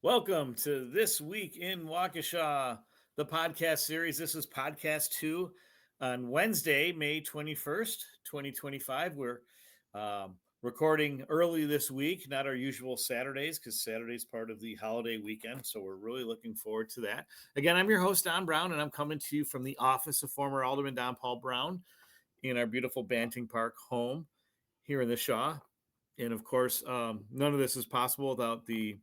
Welcome to This Week in Waukesha, the podcast series. This is podcast 2 on Wednesday, May 21st, 2025. We're recording early this week, not our usual Saturdays, because Saturday's part of the holiday weekend. So we're really looking forward to that. Again, I'm your host, Don Brown, and I'm coming to you from the office of former Alderman Don Paul Brown in our beautiful Banting Park home here in the Shaw. And of course, none of this is possible without the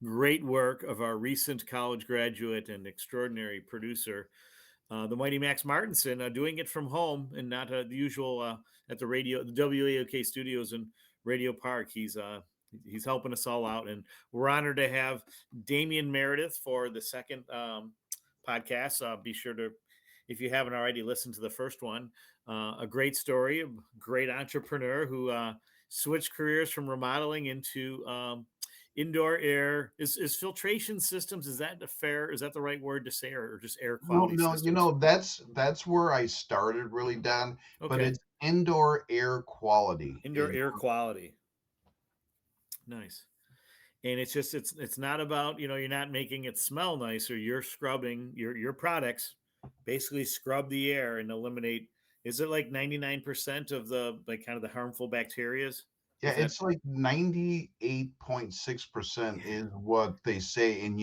great work of our recent college graduate and extraordinary producer, the mighty Max Martinson, doing it from home and not the usual at the WAOK studios in Radio Park. He's helping us all out, and we're honored to have Damian Meredith for the second podcast. Be sure to, if you haven't already, listen to the first one. A great story, a great entrepreneur who switched careers from remodeling into indoor air. Is filtration systems, is that the right word to say, or just air No, quality no, systems? that's where I started really, Don, but Okay. it's indoor air quality Indoor is air quality. Nice. And it's not about, you're not making it smell nice, or you're scrubbing your products, basically scrub the air and eliminate, is it like 99% of the, like, kind of the harmful bacterias? yeah, Is that? it's like 98.6% Yeah. is what they say. And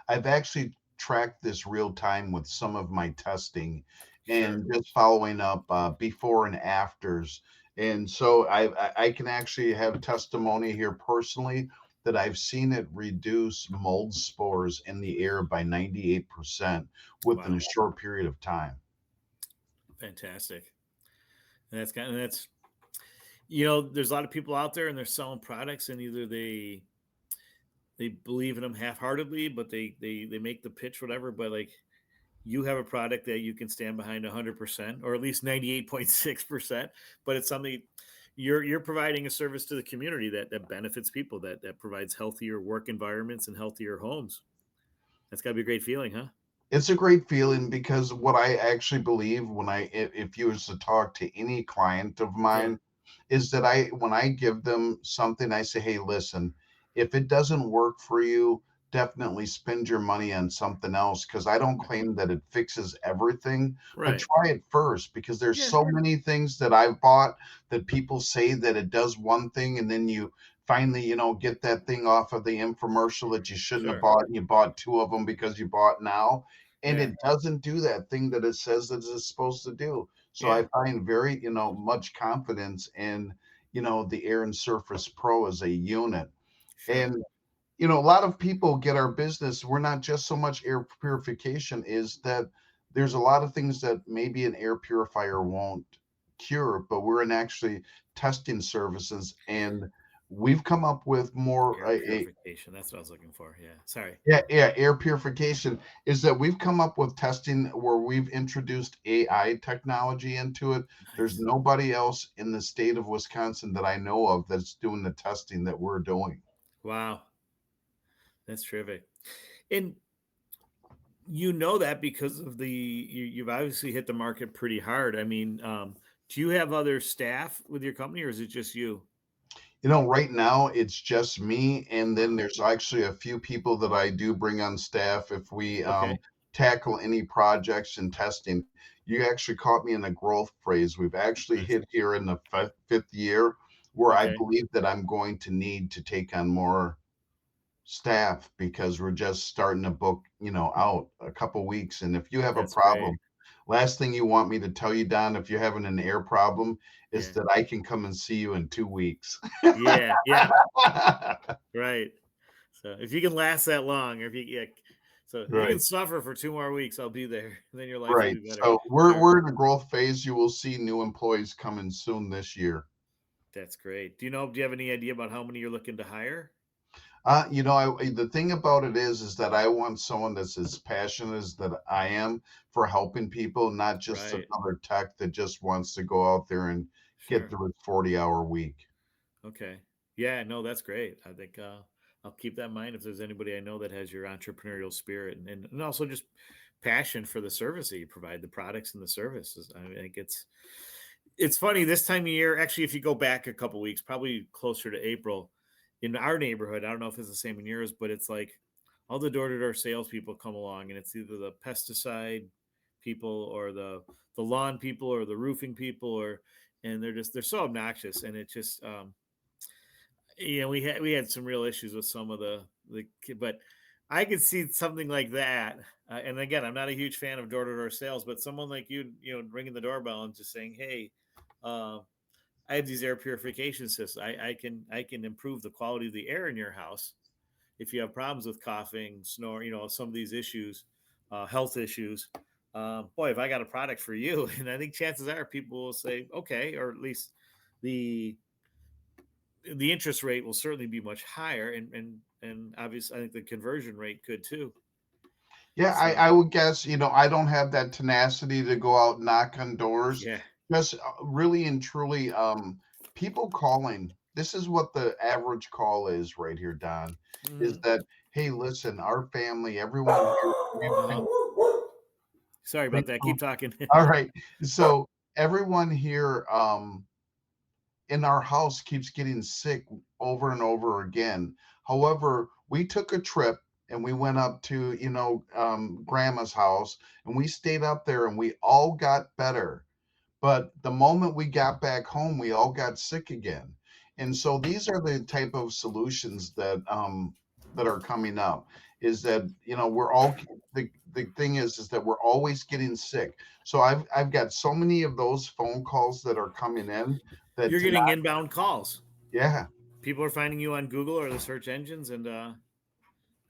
I've actually tracked this real time with some of my testing Sure. and just following up before and afters. And so I can actually have testimony here personally that I've seen it reduce mold spores in the air by 98% within a Wow. short period of time. Fantastic. And that's there's a lot of people out there and they're selling products, and either they believe in them half-heartedly, but they make the pitch, whatever. But like, you have a product that you can stand behind 100%, or at least 98.6%. But it's something, you're providing a service to the community that benefits people, that provides healthier work environments and healthier homes. That's got to be a great feeling, huh? It's a great feeling because what I actually believe if you was to talk to any client of Yeah. mine, is that when I give them something, I say, hey, listen, if it doesn't work for you, definitely spend your money on something else, because I don't claim that it fixes everything, but Right. try it first, because there's Yeah. so many things that I've bought that people say that it does one thing, and then you finally, get that thing off of the infomercial that you shouldn't have Sure. bought, and you bought two of them because you bought now, and Yeah. it doesn't do that thing that it says that it's supposed to do. So Yeah. I find very, much confidence in, the Air and Surface Pro as a unit. Sure. And, a lot of people get our business. We're not just so much air purification, is that there's a lot of things that maybe an air purifier won't cure, but we're in actually testing services, and we've come up with more Air purification. That's what I was looking for. Yeah. Sorry. yeah, air purification is that we've come up with testing where we've introduced AI technology into it. There's Nice. nobody else in the state of Wisconsin that I know of that's doing the testing that we're doing. Wow. That's terrific. And that because of you've obviously hit the market pretty hard. I mean, do you have other staff with your company, or is it just you? Right now it's just me, and then Wow. there's actually a few people that I do bring on staff if we Okay. tackle any projects and testing. You actually caught me in a growth phase. We've actually Nice. hit here in the fifth year where I Okay. believe that I'm going to need to take on more staff, because we're just starting to book, out a couple weeks. And if you have a That's great. problem, last thing you want me to tell you, Don, if you're having an air problem, is Yeah. that I can come and see you in 2 weeks. Yeah. Yeah. Right. So if you can last that long, or if you, yeah, so if you can Right. suffer for 2 more weeks, I'll be there. Then your life will Right. be better. So we're Sure. we're in a growth phase. You will see new employees coming soon this year. That's great. Do you have any idea about how many you're looking to hire? The thing about it is that I want someone that's as passionate as that I am for helping people, not just Right. another tech that just wants to go out there and get Sure. through his 40-hour week. Okay. Yeah, no, that's great. I think I'll keep that in mind if there's anybody I know that has your entrepreneurial spirit, and also just passion for the service that you provide, the products and the services. I think it's funny this time of year. Actually, if you go back a couple weeks, probably closer to April, in our neighborhood, I don't know if it's the same in yours, but it's like all the door-to-door salespeople come along, and it's either the pesticide people or the lawn people or the roofing people, or and they're so obnoxious, and it just we had some real issues with some of but I could see something like that. And again, I'm not a huge fan of door-to-door sales, but someone like ringing the doorbell and just saying, "Hey, uh, I have these air purification systems. I can improve the quality of the air in your house. If you have problems with coughing, snore, some of these issues, health issues, boy, if I got a product for you." And I think chances are people will say, "Okay," or at least the the interest rate will certainly be much higher, and obviously I think the conversion rate could too. Yeah, I So would guess, I don't have that tenacity to go out, knock on doors. yeah. Just really and truly, people calling. This is what the average call is right here, Don, is Mhm. that, hey, listen, our family, everyone here, we've been, Sorry about that. Keep talking. all right. So everyone here, in our house keeps getting sick over and over again. However, we took a trip and we went up to, grandma's house, and we stayed up there and we all got better. But the moment we got back home, we all got sick again. And so these are the type of solutions that are coming up. Is that we're all the thing is that we're always getting sick. So I've got so many of those phone calls that are coming in that You're to getting not, inbound calls. yeah, People are finding you on Google or the search engines, and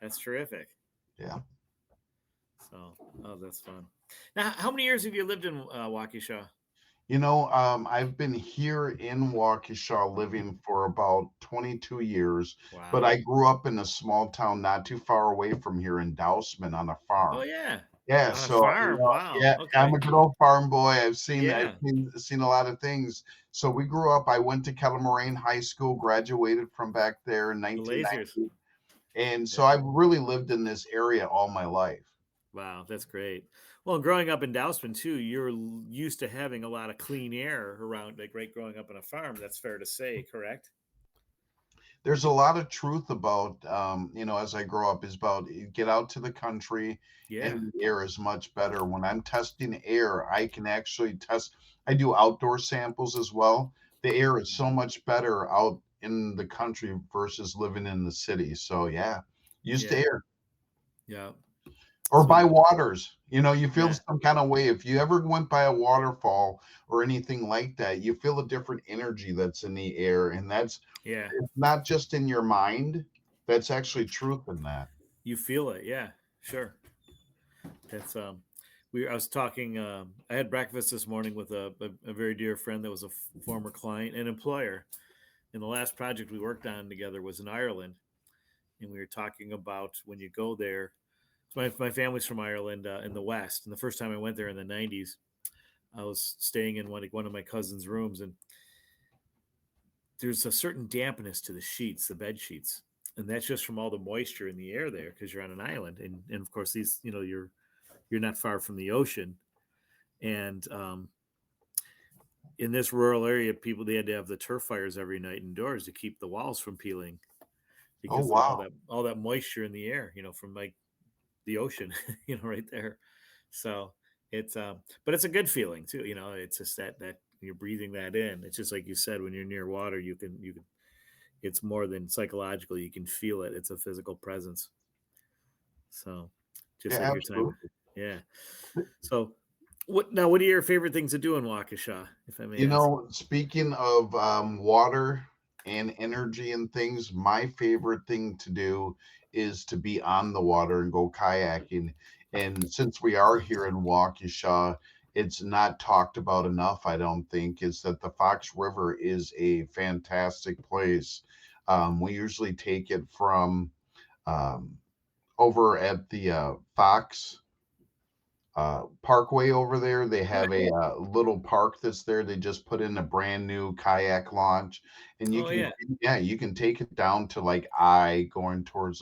that's terrific. yeah. So, oh, that's fun. Now, how many years have you lived in Waukesha? I've been here in Waukesha living for about 22 years, but Wow. I grew up in a small town not too far away from here in Dousman on a Oh farm. yeah, Yeah, on a so farm. Wow. yeah, I'm Okay. a good old farm boy. I've Yeah, seen a lot of things. So we grew up. I went to Kettle Moraine High School, graduated from back there in the lasers. 1990, and so Yeah. I've really lived in this area all my life. Wow, that's great. Well, growing up in Dousman too, you're used to having a lot of clean air around, like right growing up on a farm. That's fair to say, correct? There's a lot of truth about as I grow up is about get out to the country Yeah. and the air is much better. When I'm testing air, I can actually test. I do outdoor samples as well. The air is so much better out in the country versus living in the city. So yeah, use the Yeah. air Yeah. or So by waters. You feel yeah. some kind of way if you ever went by a waterfall or anything like that. You feel a different energy that's in the air, and that's Yeah. not just in your mind. That's actually truth in that. You feel it. Yeah. Sure. That's I was talking. I had breakfast this morning with a very dear friend that was a former client and employer. And the last project we worked on together was in Ireland, and we were talking about when you go there. So my family's from Ireland in the West, and the first time I went there in the '90s, I was staying in one of my cousin's rooms, and there's a certain dampness to the sheets, the bed sheets, and that's just from all the moisture in the air there because you're on an island, and of course these you're not far from the ocean, and in this rural area, people they had to have the turf fires every night indoors to keep the walls from peeling Oh because of all wow. that moisture in the air, from like the ocean, right there. So it's but it's a good feeling too. It's just that you're breathing that in. It's just like you said, when you're near water, you can. It's more than psychological. You can feel it. It's a physical presence. So just Yeah, like your time, absolutely. yeah. So what are your favorite things to do in Waukesha, if I may ask? Speaking of water and energy and things, my favorite thing to do is to be on the water and go kayaking. And since we are here in Waukesha, it's not talked about enough, I don't think, is that the Fox River is a fantastic place. We usually take it from um, over at the Fox Parkway over there. They Oh, have a little park that's there. They just put in a brand new kayak launch, and oh yeah, you can take it down to like I going towards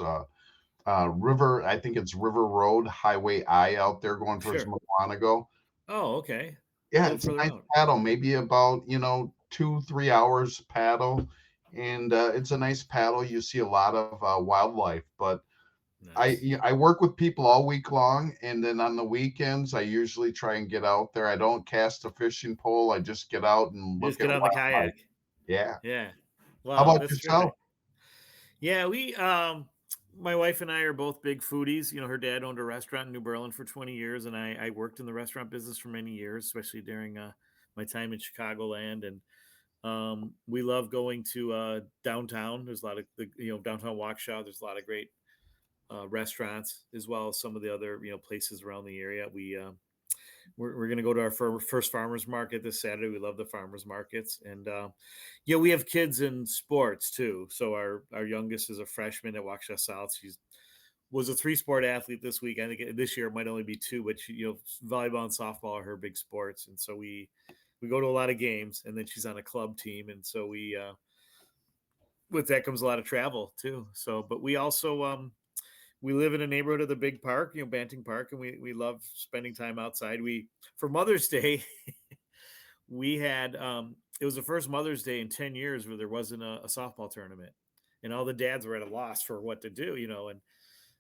river. I think it's River Road, Highway I out there going towards sure. Mukwonago. Oh, okay. A Yeah, little it's a further nice out. paddle, maybe about 2-3 hours paddle. and it's a nice paddle. You see a lot of wildlife, but Nice. I work with people all week long, and then on the weekends I usually try and get out there. I don't cast a fishing pole. I just get out and You look just at get on the wildlife. kayak. Yeah. Yeah. How Wow, about that's yourself? terrific. Yeah, my wife and I are both big foodies. Her dad owned a restaurant in New Berlin for 20 years, and I worked in the restaurant business for many years, especially during my time in Chicagoland. And we love going to downtown. There's a lot of downtown Waukesha. There's a lot of great restaurants, as well as some of the other places around the area. We're going to go to our first farmers market this Saturday. We love the farmers markets, and we have kids in sports too. So our youngest is a freshman at Waukesha South. She's was a three-sport athlete this week. I think this year it might only be two, but volleyball and softball are her big sports, and so we go to a lot of games. And then she's on a club team, and so we with that comes a lot of travel too. So, but we also we live in a neighborhood of the big park, Banting Park, and we love spending time outside. We For Mother's Day, we had it was the first Mother's Day in 10 years where there wasn't a softball tournament, and all the dads were at a loss for what to do, and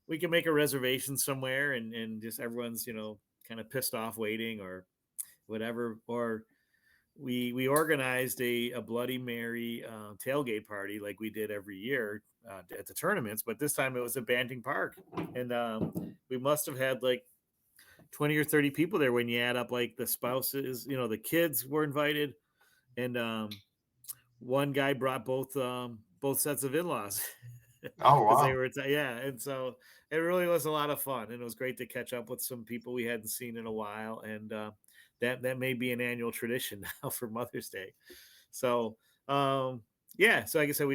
we can make a reservation somewhere, and just everyone's kind of pissed off waiting or whatever. Or we organized a Bloody Mary tailgate party like we did every year at the tournaments, but this time it was at Banting Park, and we must have had like 20 or 30 people there when you add up like the spouses, the kids were invited, and one guy brought both sets of in-laws Oh because they wow. were yeah, and so it really was a lot of fun, and it was great to catch up with some people we hadn't seen in a while, and that may be an annual tradition now for Mother's Day. So yeah, so like I said,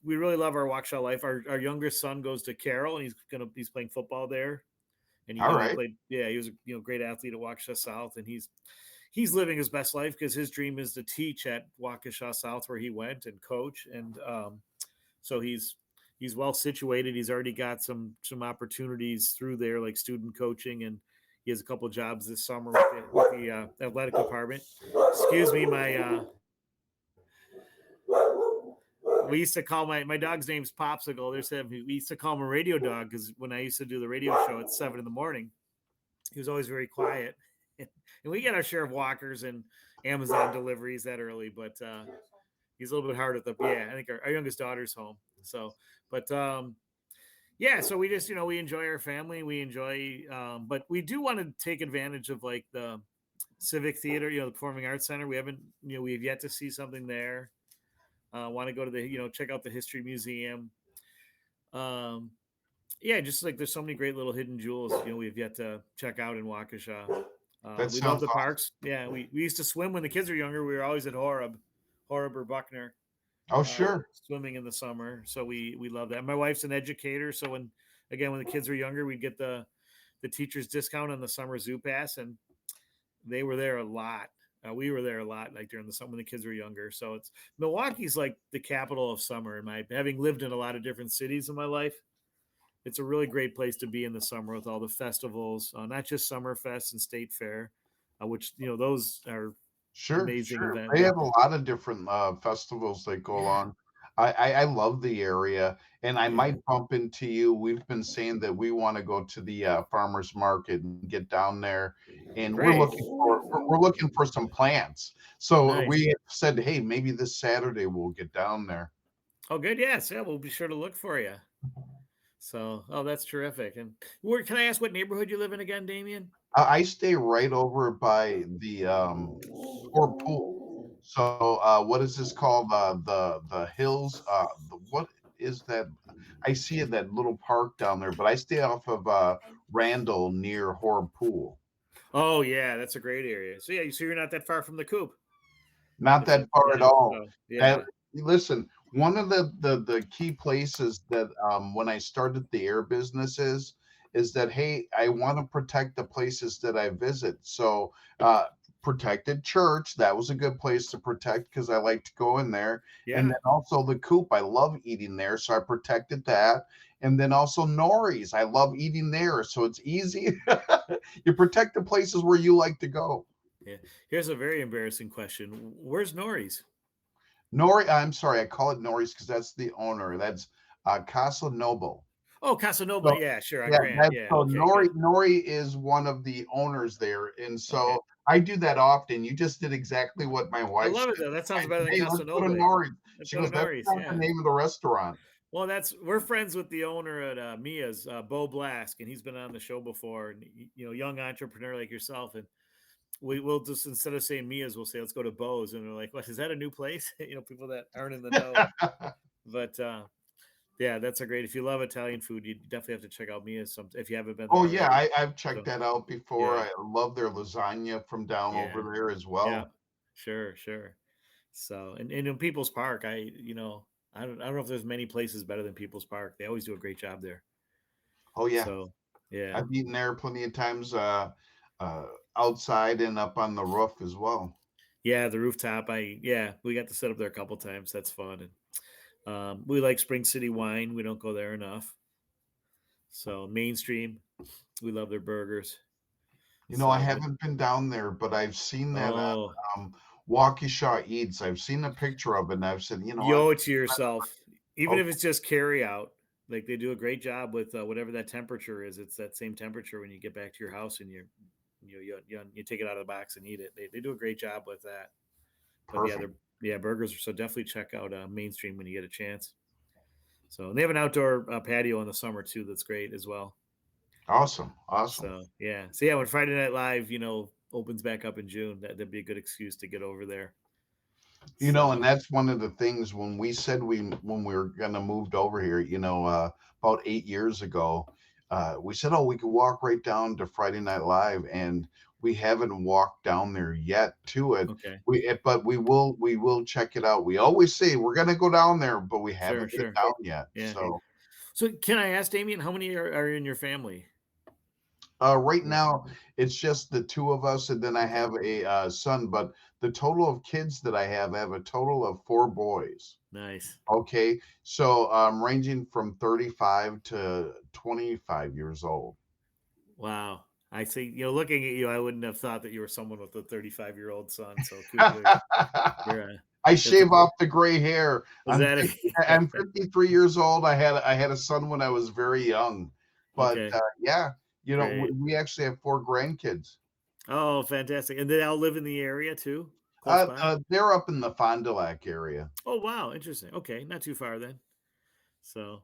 we really love our Waukesha life. Our youngest son goes to Carroll, and he's playing football there, and All he right. played. Yeah, he was a great athlete at Waukesha South, and he's living his best life because his dream is to teach at Waukesha South where he went and coach, and so he's well situated. He's already got some opportunities through there, like student coaching, and he has a couple of jobs this summer with the athletic department. Excuse me, my we used to call my dog's name's Popsicle. We used to call him a radio dog because when I used to do the radio show at 7 in the morning, he was always very quiet. And we get our share of walkers and Amazon deliveries that early, but he's a little bit hard at the yeah. I think our youngest daughter's home, so but yeah. So we just we enjoy our family. We enjoy, but we do want to take advantage of like the Civic Theater, the Performing Arts Center. We haven't we've yet to see something there. Want to go to the check out the History Museum. Um, yeah, just like there's so many great little hidden jewels we've yet to check out in Waukesha. That We love sounds the awesome. parks. Yeah, we used to swim when the kids were younger. We were always at Horeb or Buckner, Oh sure. swimming in the summer. So we love that. My wife's an educator, so when the kids were younger, we'd get the teacher's discount on the summer zoo pass, and they were there a lot. We were there a lot, like during the summer when the kids were younger. So it's Milwaukee's like the capital of summer. In my having lived in a lot of different cities in my life, it's a really great place to be in the summer with all the festivals, not just Summerfest and State Fair, which those are Sure, amazing sure. event. They But have a lot of different festivals that go yeah, along. I love the area, and I yeah, might bump into you. We've been saying that we want to go to the farmers market and get down there, and great, we're looking for some plants. So nice. we said, hey, maybe this Saturday we'll get down there. Oh, good. Yes, yeah. We'll be sure to look for you. So, oh, that's terrific. And where can I ask what neighborhood you live in again, Damien? I stay right over by the Fort Pool. So what is this called? The hills. What is that? I see it that little park down there, but I stay off of Randall near Horb Pool. Oh, yeah, that's a great area. So yeah, so you're not that far from the coop. Not If you, that far at yeah, all. so That yeah, listen, one of the key places that when I started the air business is that hey, I want to protect the places that I visit. So protected church, that was a good place to protect because I like to go in there. And yeah. then also the coop, I love eating there, so I protected that. And then also Nori's, I love eating there, so it's easy. You protect the places where you like to go. Yeah. Here's a very embarrassing question. Where's Nori's? Nori. I'm sorry, I call it Nori's because that's the owner. That's Casa Noble. Oh, Casanova. So Yeah, sure. On yeah, Grant. that's Yeah. so Okay. Good. Nori is one of the owners there, and Okay. so I do that often. You just did exactly what my I wife love it said. though. That I sounds better said, than "Hey, let's go to Casanova. Nori's." Let's She go to goes, "That's Nori's. not the Yeah. name of the restaurant." Well, we're friends with the owner at Mia's, Bo Blask, and he's been on the show before. And young entrepreneur like yourself, and we will just, instead of saying Mia's, we'll say let's go to Bo's, and they're like, "What is that? A new place?" People that aren't in the know. But yeah, that's a great. If you love Italian food, you definitely have to check out Mia's. Some if you haven't been there Oh yeah, already. I've checked So that out before. yeah, I love their lasagna from down over yeah, there as yeah, well. sure, sure. So and in People's Park, I don't know if there's many places better than People's Park. They always do a great job there. Oh yeah, So yeah. I've eaten there plenty of times, uh, outside and up on the roof as well. Yeah, the rooftop. Yeah, we got to set up there a couple times. That's fun. And we like Spring City Wine. We don't go there enough. So Mainstream, we love their burgers. I So, but haven't been down there, but I've seen that on oh, Waukesha Eats. I've seen a picture of it, and I've said, you what? owe it to yourself, even Oh, if it's just carry out. Like they do a great job with whatever that temperature is. It's that same temperature when you get back to your house and you take it out of the box and eat it. They do a great job with that. But yeah, perfect. burgers. So definitely check out Mainstream when you get a chance. So and they have an outdoor patio in the summer too. That's great as well. Awesome, awesome. So yeah, when Friday Night Live, opens back up in June, that'd be a good excuse to get over there. And So that's one of the things when we said when we were gonna moved over here, about 8 years ago, we said, oh, we could walk right down to Friday Night Live, and we haven't walked down there yet to it. okay, But we will check it out. We always say we're gonna go down there, but we sure, haven't been sure, down yet. yeah. So So can I ask Damien, how many are in your family? right Yeah. now it's just the two of us, and then I Okay, have a son. But the total of kids that I have a total of four boys. nice. Okay, so ranging from 35 to 25 years old. Wow. I see. Looking at you, I wouldn't have thought that you were someone with a 35-year-old son. So you're I that's a shave great. off the gray hair. Was that 50, it? I'm 53 years old. I had a son when I was very young, but Okay, yeah, we, great. we actually have four grandkids. Oh, fantastic. And they all live in the area too, close by? They're up in the Fond du Lac area. Oh, wow, interesting. Okay, not too far then. So,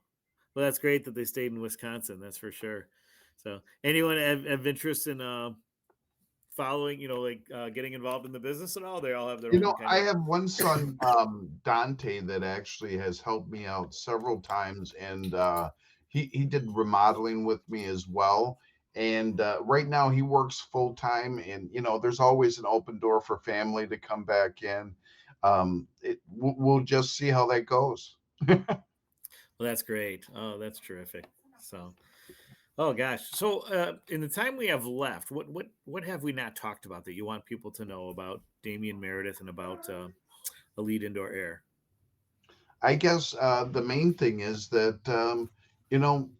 well, that's great that they stayed in Wisconsin. That's for sure. So, anyone have interest in following, getting involved in the business at all? They all have their own kind I of. have one son, Dante, that actually has helped me out several times, and he did remodeling with me as well. And right now, he works full time, and there's always an open door for family to come back in. We'll just see how that goes. Well, that's great. Oh, that's terrific. So, oh gosh. So, in the time we have left, what have we not talked about that you want people to know about Damian Meredith and about Elite Indoor Air? I guess the main thing is that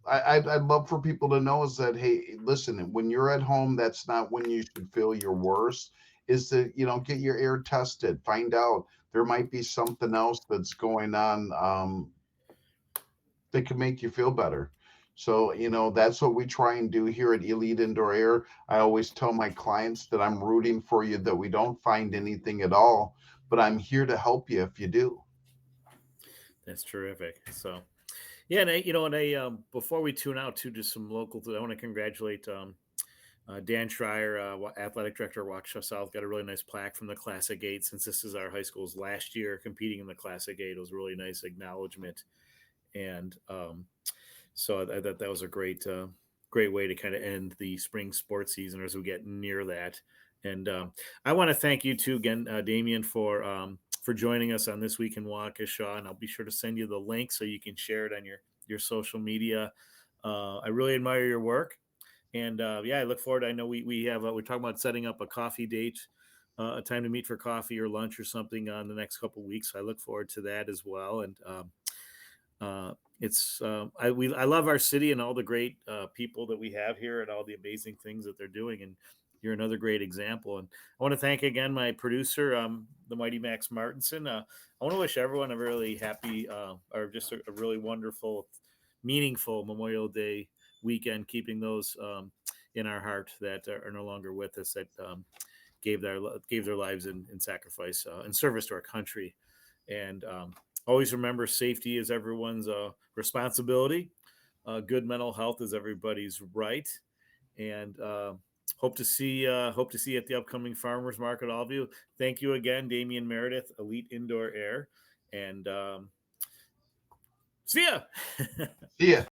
I'd love for people to know is that, hey, listen, when you're at home, that's not when you should feel your worst. Is to get your air tested, find out there might be something else that's going on that can make you feel better. So that's what we try and do here at Elite Indoor Air. I always tell my clients that I'm rooting for you, that we don't find anything at all, but I'm here to help you if you do. That's terrific. So, yeah, and before we tune out to just some local, I want to congratulate Dan Schreier, athletic director at Waukesha South, got a really nice plaque from the Classic 8. Since this is our high school's last year competing in the Classic 8, it was a really nice acknowledgement. And so I thought that was a great way to kind of end the spring sports season as we get near that. And I want to thank you too again, Damien, for joining us on This Week in Waukesha. And I'll be sure to send you the link so you can share it on your social media. I really admire your work. And yeah, I look forward. I know we have we're talking about setting up a coffee date, a time to meet for coffee or lunch or something on the next couple of weeks. So I look forward to that as well. And it's I love our city and all the great people that we have here and all the amazing things that they're doing. And you're another great example. And I want to thank again my producer, the mighty Max Martinson. I want to wish everyone a really happy or just a really wonderful, meaningful Memorial Day weekend, keeping those in our heart that are no longer with us, that gave their lives in sacrifice in service to our country. And always remember, safety is everyone's responsibility. Good mental health is everybody's right. And hope to see you at the upcoming farmers market. All of you. Thank you again, Damian Meredith, Elite Indoor Air, and see ya. See ya.